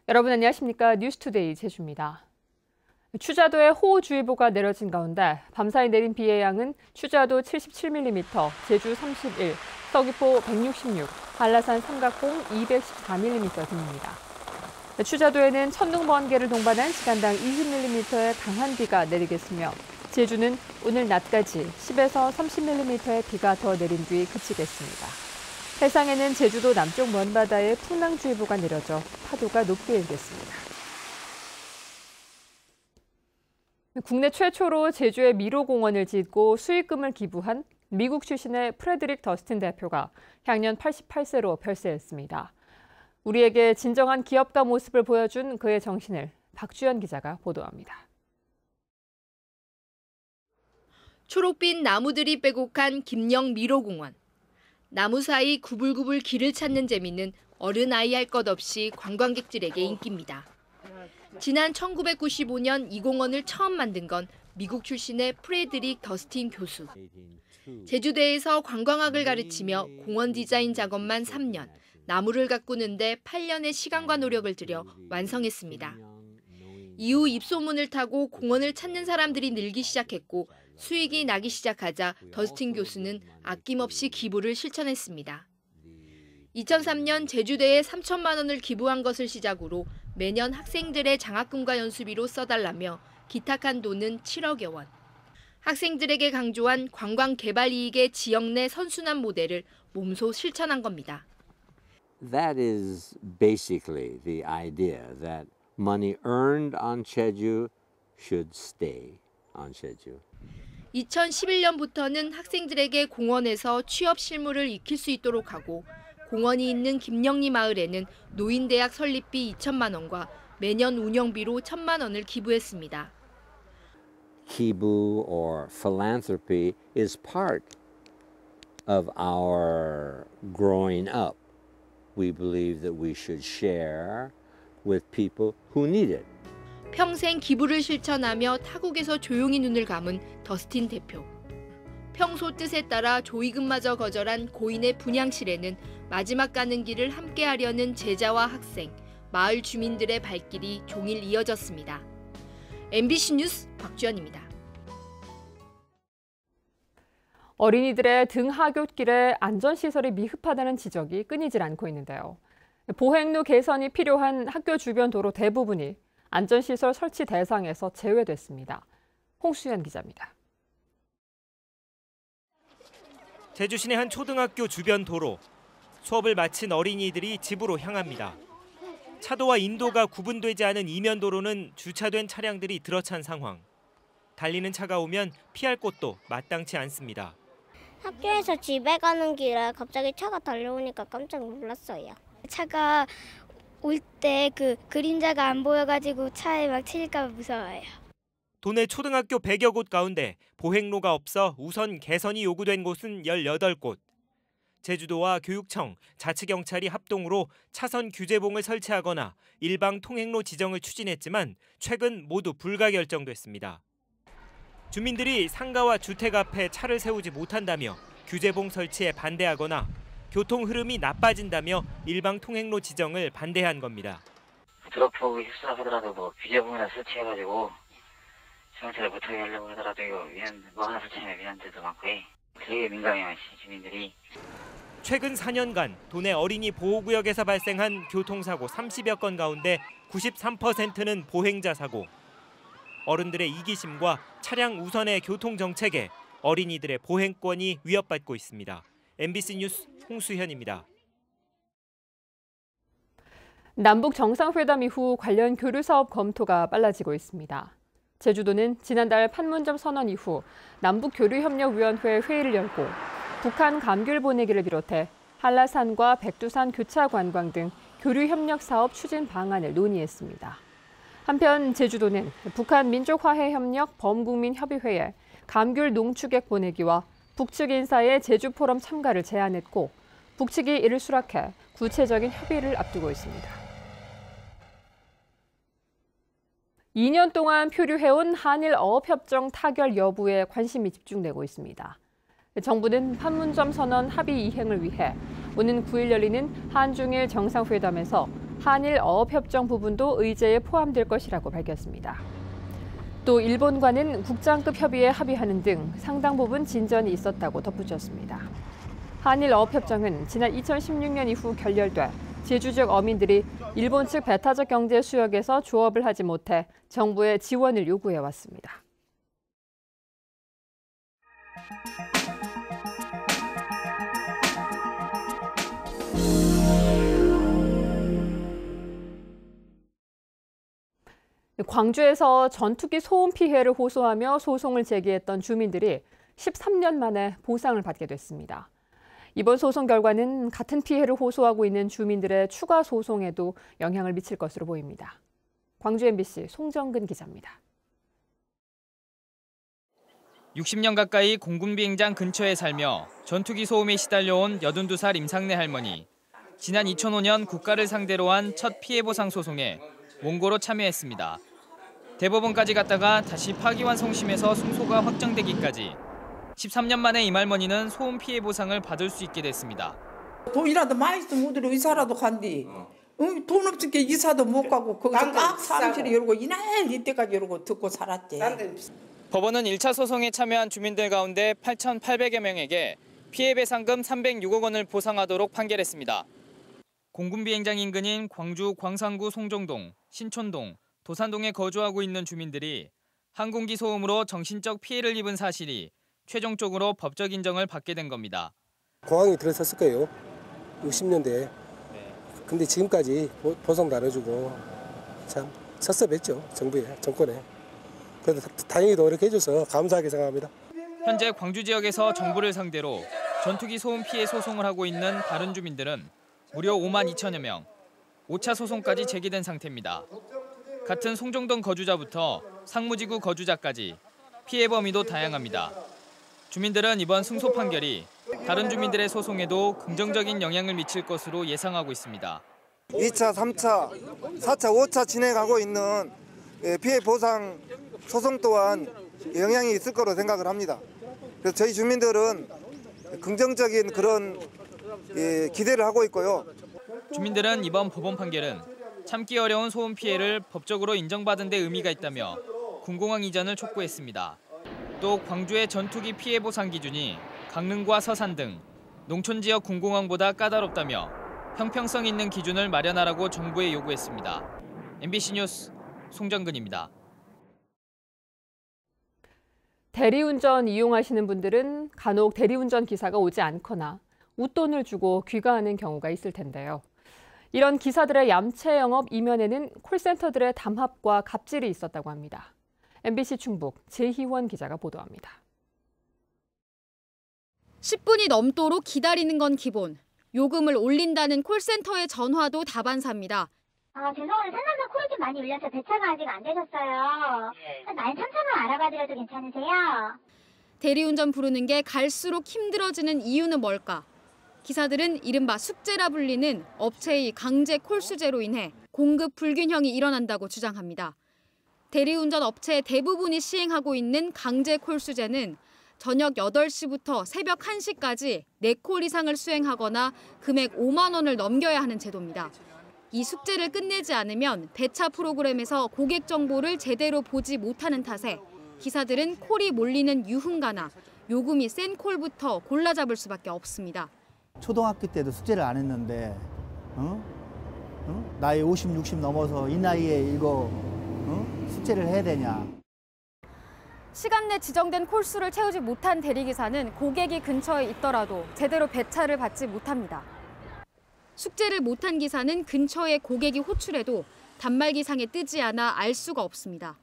여러분 안녕하십니까? 뉴스투데이 제주입니다. 추자도에 호우주의보가 내려진 가운데 밤사이 내린 비의 양은 추자도 77mm, 제주 31, 서귀포 166, 한라산 삼각봉 214mm 등입니다. 추자도에는 천둥 번개를 동반한 시간당 20mm의 강한 비가 내리겠으며 제주는 오늘 낮까지 10에서 30mm의 비가 더 내린 뒤 그치겠습니다. 해상에는 제주도 남쪽 먼바다에 풍랑주의보가 내려져 파도가 높게 일겠습니다. 국내 최초로 제주에 미로공원을 짓고 수익금을 기부한 미국 출신의 프레드릭 더스틴 대표가 향년 88세로 별세했습니다. 우리에게 진정한 기업가 모습을 보여준 그의 정신을 박주연 기자가 보도합니다. 초록빛 나무들이 빼곡한 김영 미로공원. 나무 사이 구불구불 길을 찾는 재미는 어른아이 할 것 없이 관광객들에게 인기입니다. 지난 1995년 이 공원을 처음 만든 건 미국 출신의 프레드릭 더스틴 교수. 제주대에서 관광학을 가르치며 공원 디자인 작업만 3년, 나무를 가꾸는데 8년의 시간과 노력을 들여 완성했습니다. 이후 입소문을 타고 공원을 찾는 사람들이 늘기 시작했고 수익이 나기 시작하자 더스틴 교수는 아낌없이 기부를 실천했습니다. 2003년 제주대에 3천만 원을 기부한 것을 시작으로 매년 학생들의 장학금과 연수비로 써달라며 기탁한 돈은 7억여 원. 학생들에게 강조한 관광 개발 이익의 지역 내 선순환 모델을 몸소 실천한 겁니다. That is basically the idea that money earned on Jeju should stay on Jeju. 2011년부터는 학생들에게 공원에서 취업 실무를 익힐 수 있도록 하고 공원이 있는 김영리 마을에는 노인대학 설립비 2천만 원과 매년 운영비로 1,000만 원을 기부했습니다. Kibu or philanthropy is part of our growing up. We believe that we should share with people who need it. 평생 기부를 실천하며 타국에서 조용히 눈을 감은 더스틴 대표. 평소 뜻에 따라 조의금마저 거절한 고인의 분향실에는 마지막 가는 길을 함께하려는 제자와 학생, 마을 주민들의 발길이 종일 이어졌습니다. MBC 뉴스 박주연입니다. 어린이들의 등하굣길에 안전시설이 미흡하다는 지적이 끊이질 않고 있는데요. 보행로 개선이 필요한 학교 주변 도로 대부분이 안전시설 설치 대상에서 제외됐습니다. 홍수연 기자입니다. 제주 시내 한 초등학교 주변 도로. 수업을 마친 어린이들이 집으로 향합니다. 차도와 인도가 구분되지 않은 이면 도로는 주차된 차량들이 들어찬 상황. 달리는 차가 오면 피할 곳도 마땅치 않습니다. 학교에서 집에 가는 길에 갑자기 차가 달려오니까 깜짝 놀랐어요. 차가 올 때 그 그림자가 안 보여가지고 차에 막 치일까 봐 무서워요. 도내 초등학교 100여 곳 가운데 보행로가 없어 우선 개선이 요구된 곳은 18곳. 제주도와 교육청, 자치경찰이 합동으로 차선 규제봉을 설치하거나 일방 통행로 지정을 추진했지만 최근 모두 불가 결정됐습니다. 주민들이 상가와 주택 앞에 차를 세우지 못한다며 규제봉 설치에 반대하거나 교통 흐름이 나빠진다며 일방 통행로 지정을 반대한 겁니다. 드롭하고 휩싸하더라도 뭐 규제봉이나 설치해가지고 정체를 못하게 하려고 하더라도 이거 뭐 하나 설치하면 위안제도 많고 되게 민감해요 주민들이. 최근 4년간 도내 어린이 보호구역에서 발생한 교통사고 30여 건 가운데 93%는 보행자 사고. 어른들의 이기심과 차량 우선의 교통정책에 어린이들의 보행권이 위협받고 있습니다. MBC 뉴스 홍수현입니다. 남북 정상회담 이후 관련 교류 사업 검토가 빨라지고 있습니다. 제주도는 지난달 판문점 선언 이후 남북교류협력위원회 회의를 열고 북한 감귤 보내기를 비롯해 한라산과 백두산 교차 관광 등 교류협력 사업 추진 방안을 논의했습니다. 한편 제주도는 북한 민족화해협력 범국민협의회에 감귤 농축액 보내기와 북측 인사의 제주포럼 참가를 제안했고 북측이 이를 수락해 구체적인 협의를 앞두고 있습니다. 2년 동안 표류해온 한일 어업협정 타결 여부에 관심이 집중되고 있습니다. 정부는 판문점 선언 합의 이행을 위해 오는 9일 열리는 한중일 정상회담에서 한일 어업협정 부분도 의제에 포함될 것이라고 밝혔습니다. 또 일본과는 국장급 협의에 합의하는 등 상당 부분 진전이 있었다고 덧붙였습니다. 한일 어업협정은 지난 2016년 이후 결렬돼 제주 지역 어민들이 일본 측 배타적 경제 수역에서 조업을 하지 못해 정부의 지원을 요구해왔습니다. 광주에서 전투기 소음 피해를 호소하며 소송을 제기했던 주민들이 13년 만에 보상을 받게 됐습니다. 이번 소송 결과는 같은 피해를 호소하고 있는 주민들의 추가 소송에도 영향을 미칠 것으로 보입니다. 광주 MBC 송정근 기자입니다. 60년 가까이 공군 비행장 근처에 살며 전투기 소음에 시달려온 82살 임상래 할머니. 지난 2005년 국가를 상대로 한 첫 피해 보상 소송에 원고로 참여했습니다. 대법원까지 갔다가 다시 파기환송심에서 승소가 확정되기까지 13년 만에 임 할머니는 소음 피해 보상을 받을 수 있게 됐습니다. 돈이라도 많이 있으면 우리로 이사라도 간디. 돈 없으니까 이사도 못 가고 거기서 딱 사무실에 이러고 이날 이때까지 이러고 듣고 살았지. 법원은 1차 소송에 참여한 주민들 가운데 8,800여 명에게 피해 배상금 306억 원을 보상하도록 판결했습니다. 공군 비행장 인근인 광주 광산구 송정동, 신촌동, 도산동에 거주하고 있는 주민들이 항공기 소음으로 정신적 피해를 입은 사실이 최종적으로 법적 인정을 받게 된 겁니다. 공항이 들어섰을 거예요. 60년대에. 근데 지금까지 보상도 안 해주고 참 섭섭했죠. 정권에. 그래도 다행히도 이렇게 해줘서 감사하게 생각합니다. 현재 광주 지역에서 정부를 상대로 전투기 소음 피해 소송을 하고 있는 다른 주민들은 무려 5만 2천여 명, 5차 소송까지 제기된 상태입니다. 같은 송정동 거주자부터 상무지구 거주자까지 피해 범위도 다양합니다. 주민들은 이번 승소 판결이 다른 주민들의 소송에도 긍정적인 영향을 미칠 것으로 예상하고 있습니다. 2차, 3차, 4차, 5차 진행하고 있는 피해 보상 소송 또한 영향이 있을 거로 생각을 합니다. 그래서 저희 주민들은 긍정적인 그런 기대를 하고 있고요. 주민들은 이번 법원 판결은 참기 어려운 소음 피해를 법적으로 인정받은 데 의미가 있다며 군공항 이전을 촉구했습니다. 또 광주의 전투기 피해 보상 기준이 강릉과 서산 등 농촌 지역 군공항보다 까다롭다며 형평성 있는 기준을 마련하라고 정부에 요구했습니다. MBC 뉴스 송정근입니다. 대리운전 이용하시는 분들은 간혹 대리운전 기사가 오지 않거나 웃돈을 주고 귀가하는 경우가 있을 텐데요. 이런 기사들의 얌체 영업 이면에는 콜센터들의 담합과 갑질이 있었다고 합니다. MBC 충북 제희원 기자가 보도합니다. 10분이 넘도록 기다리는 건 기본. 요금을 올린다는 콜센터의 전화도 다반사입니다. 죄송한데 산남도 콜이 좀 많이 울려서 배차가 아직 안 되셨어요. 13,000원 알아봐드려도 괜찮으세요? 대리운전 부르는 게 갈수록 힘들어지는 이유는 뭘까? 기사들은 이른바 숙제라 불리는 업체의 강제 콜수제로 인해 공급 불균형이 일어난다고 주장합니다. 대리운전 업체 대부분이 시행하고 있는 강제 콜수제는 저녁 8시부터 새벽 1시까지 4콜 이상을 수행하거나 금액 5만 원을 넘겨야 하는 제도입니다. 이 숙제를 끝내지 않으면 배차 프로그램에서 고객 정보를 제대로 보지 못하는 탓에 기사들은 콜이 몰리는 유흥가나 요금이 센 콜부터 골라잡을 수밖에 없습니다. 초등학교 때도 숙제를 안 했는데 나이 50, 60 넘어서 이 나이에 이거 숙제를 해야 되냐. 시간 내 지정된 콜수를 채우지 못한 대리기사는 고객이 근처에 있더라도 제대로 배차를 받지 못합니다. 숙제를 못한 기사는 근처에 고객이 호출해도 단말기상에 뜨지 않아 알 수가 없습니다.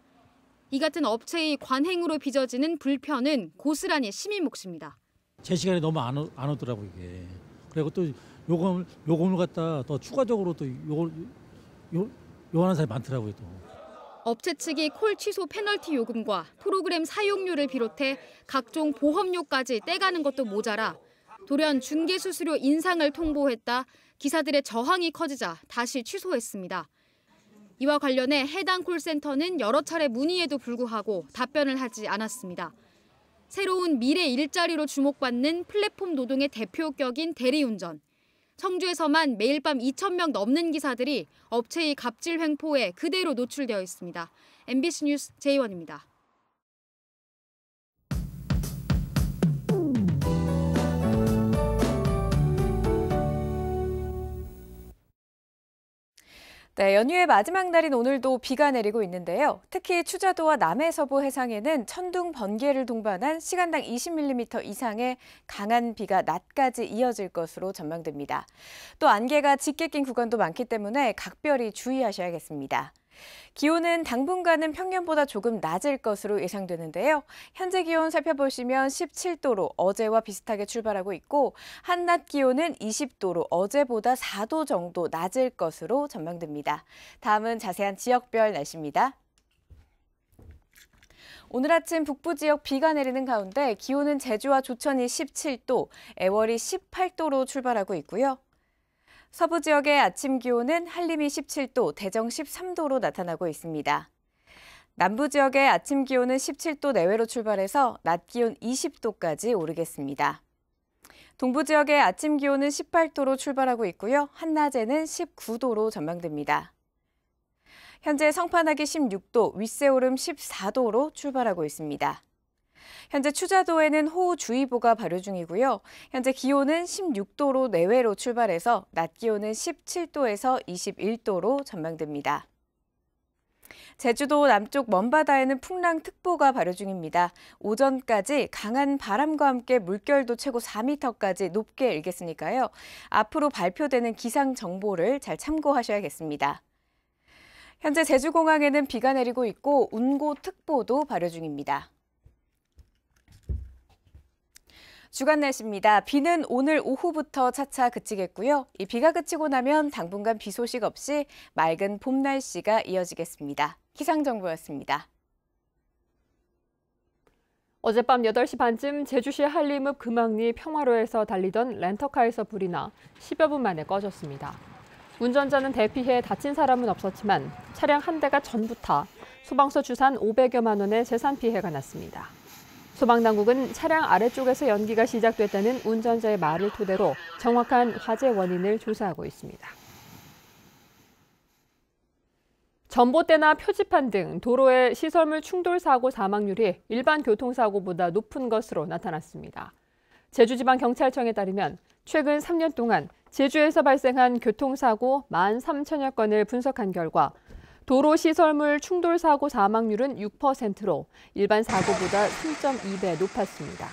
이 같은 업체의 관행으로 빚어지는 불편은 고스란히 시민 몫입니다. 제 시간에 너무 안 오더라고요, 이게. 그리고 또 요금을 갖다 더 추가적으로 또 요하는 사람이 많더라고요, 또. 업체 측이 콜 취소 페널티 요금과 프로그램 사용료를 비롯해 각종 보험료까지 떼가는 것도 모자라 돌연 중개수수료 인상을 통보했다 기사들의 저항이 커지자 다시 취소했습니다. 이와 관련해 해당 콜센터는 여러 차례 문의에도 불구하고 답변을 하지 않았습니다. 새로운 미래 일자리로 주목받는 플랫폼 노동의 대표격인 대리운전. 성주에서만 매일 밤 2,000명 넘는 기사들이 업체의 갑질 횡포에 그대로 노출되어 있습니다. MBC 뉴스 제이원입니다. 네, 연휴의 마지막 날인 오늘도 비가 내리고 있는데요. 특히 추자도와 남해서부 해상에는 천둥, 번개를 동반한 시간당 20mm 이상의 강한 비가 낮까지 이어질 것으로 전망됩니다. 또 안개가 짙게 낀 구간도 많기 때문에 각별히 주의하셔야겠습니다. 기온은 당분간은 평년보다 조금 낮을 것으로 예상되는데요. 현재 기온 살펴보시면 17도로 어제와 비슷하게 출발하고 있고 한낮 기온은 20도로 어제보다 4도 정도 낮을 것으로 전망됩니다. 다음은 자세한 지역별 날씨입니다. 오늘 아침 북부 지역 비가 내리는 가운데 기온은 제주와 조천이 17도, 애월이 18도로 출발하고 있고요. 서부 지역의 아침 기온은 한림이 17도, 대정 13도로 나타나고 있습니다. 남부 지역의 아침 기온은 17도 내외로 출발해서 낮 기온 20도까지 오르겠습니다. 동부 지역의 아침 기온은 18도로 출발하고 있고요. 한낮에는 19도로 전망됩니다. 현재 성판하기 16도, 윗세오름 14도로 출발하고 있습니다. 현재 추자도에는 호우주의보가 발효 중이고요. 현재 기온은 16도로 내외로 출발해서 낮 기온은 17도에서 21도로 전망됩니다. 제주도 남쪽 먼바다에는 풍랑특보가 발효 중입니다. 오전까지 강한 바람과 함께 물결도 최고 4m까지 높게 일겠으니까요. 앞으로 발표되는 기상 정보를 잘 참고하셔야겠습니다. 현재 제주공항에는 비가 내리고 있고 운고특보도 발효 중입니다. 주간 날씨입니다. 비는 오늘 오후부터 차차 그치겠고요. 이 비가 그치고 나면 당분간 비 소식 없이 맑은 봄 날씨가 이어지겠습니다. 기상정보였습니다. 어젯밤 8시 반쯤 제주시 한림읍 금왕리 평화로에서 달리던 렌터카에서 불이 나 10여 분 만에 꺼졌습니다. 운전자는 대피해 다친 사람은 없었지만 차량 한 대가 전부 타 소방서 주산 500여만 원의 재산 피해가 났습니다. 소방당국은 차량 아래쪽에서 연기가 시작됐다는 운전자의 말을 토대로 정확한 화재 원인을 조사하고 있습니다. 전봇대나 표지판 등 도로의 시설물 충돌 사고 사망률이 일반 교통사고보다 높은 것으로 나타났습니다. 제주지방경찰청에 따르면 최근 3년 동안 제주에서 발생한 교통사고 13,000여 건을 분석한 결과 도로 시설물 충돌 사고 사망률은 6%로 일반 사고보다 3.2배 높았습니다.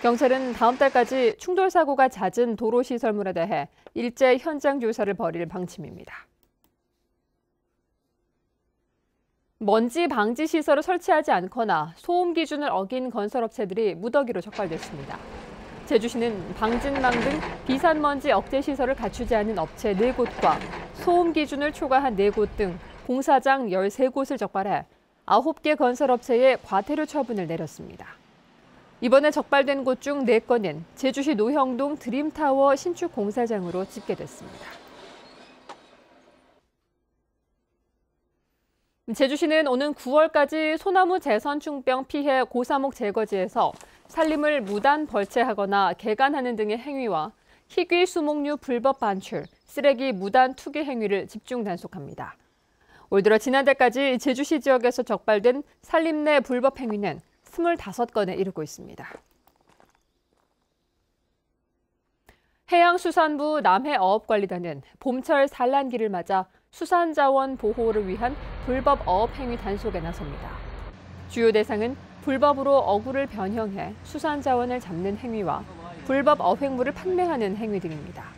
경찰은 다음 달까지 충돌 사고가 잦은 도로 시설물에 대해 일제 현장 조사를 벌일 방침입니다. 먼지 방지 시설을 설치하지 않거나 소음 기준을 어긴 건설업체들이 무더기로 적발됐습니다. 제주시는 방진망 등 비산먼지 억제 시설을 갖추지 않은 업체 4곳과 소음 기준을 초과한 4곳 등 공사장 13곳을 적발해 9개 건설업체에 과태료 처분을 내렸습니다. 이번에 적발된 곳 중 4건은 제주시 노형동 드림타워 신축 공사장으로 집계됐습니다. 제주시는 오는 9월까지 소나무 재선충병 피해 고사목 제거지에서 산림을 무단 벌채하거나 개간하는 등의 행위와 희귀 수목류 불법 반출, 쓰레기 무단 투기 행위를 집중 단속합니다. 올 들어 지난달까지 제주시 지역에서 적발된 산림 내 불법 행위는 25건에 이르고 있습니다. 해양수산부 남해어업관리단은 봄철 산란기를 맞아 수산자원 보호를 위한 불법 어업행위 단속에 나섭니다. 주요 대상은 불법으로 어구를 변형해 수산자원을 잡는 행위와 불법 어획물을 판매하는 행위 등입니다.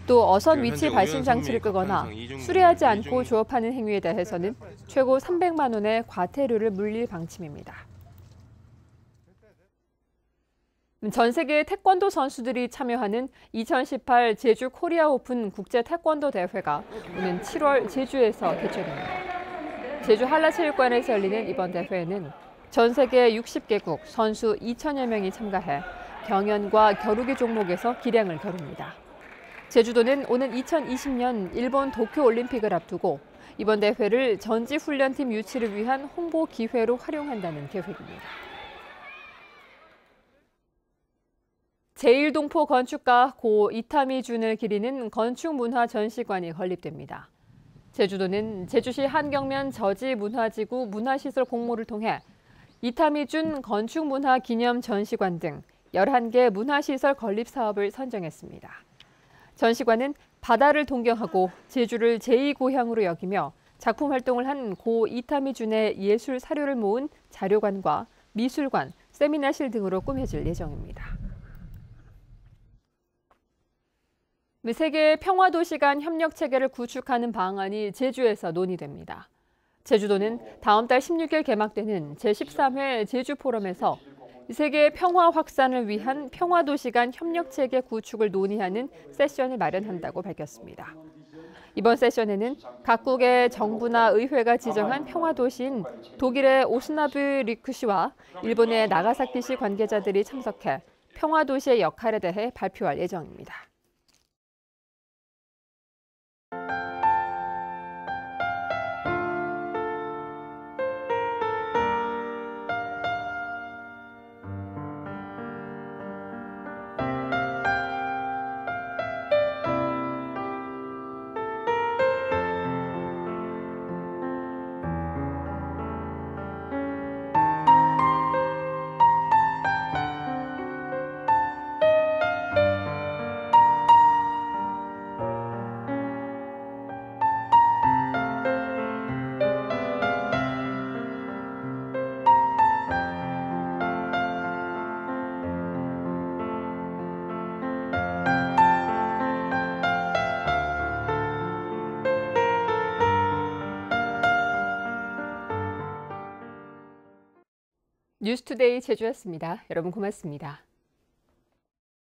또 어선 위치 발신 장치를 끄거나 수리하지 않고 조업하는 행위에 대해서는 최고 300만 원의 과태료를 물릴 방침입니다. 전 세계 태권도 선수들이 참여하는 2018 제주 코리아 오픈 국제 태권도 대회가 오는 7월 제주에서 개최됩니다. 제주 한라체육관에서 열리는 이번 대회에는 전 세계 60개국 선수 2,000여 명이 참가해 경연과 겨루기 종목에서 기량을 겨룹니다. 제주도는 오는 2020년 일본 도쿄올림픽을 앞두고 이번 대회를 전지훈련팀 유치를 위한 홍보 기회로 활용한다는 계획입니다. 제1동포 건축가 고 이타미 준을 기리는 건축문화전시관이 건립됩니다. 제주도는 제주시 한경면 저지문화지구 문화시설 공모를 통해 이타미 준 건축문화기념전시관 등 11개 문화시설 건립 사업을 선정했습니다. 전시관은 바다를 동경하고 제주를 제2고향으로 여기며 작품 활동을 한 고 이타미 준의 예술 사료를 모은 자료관과 미술관, 세미나실 등으로 꾸며질 예정입니다. 세계 평화도시 간 협력 체계를 구축하는 방안이 제주에서 논의됩니다. 제주도는 다음 달 16일 개막되는 제13회 제주포럼에서 세계 평화 확산을 위한 평화도시 간 협력 체계 구축을 논의하는 세션을 마련한다고 밝혔습니다. 이번 세션에는 각국의 정부나 의회가 지정한 평화도시인 독일의 오스나브 리쿠시와 일본의 나가사키시 관계자들이 참석해 평화도시의 역할에 대해 발표할 예정입니다. 뉴스투데이 제주였습니다. 여러분 고맙습니다.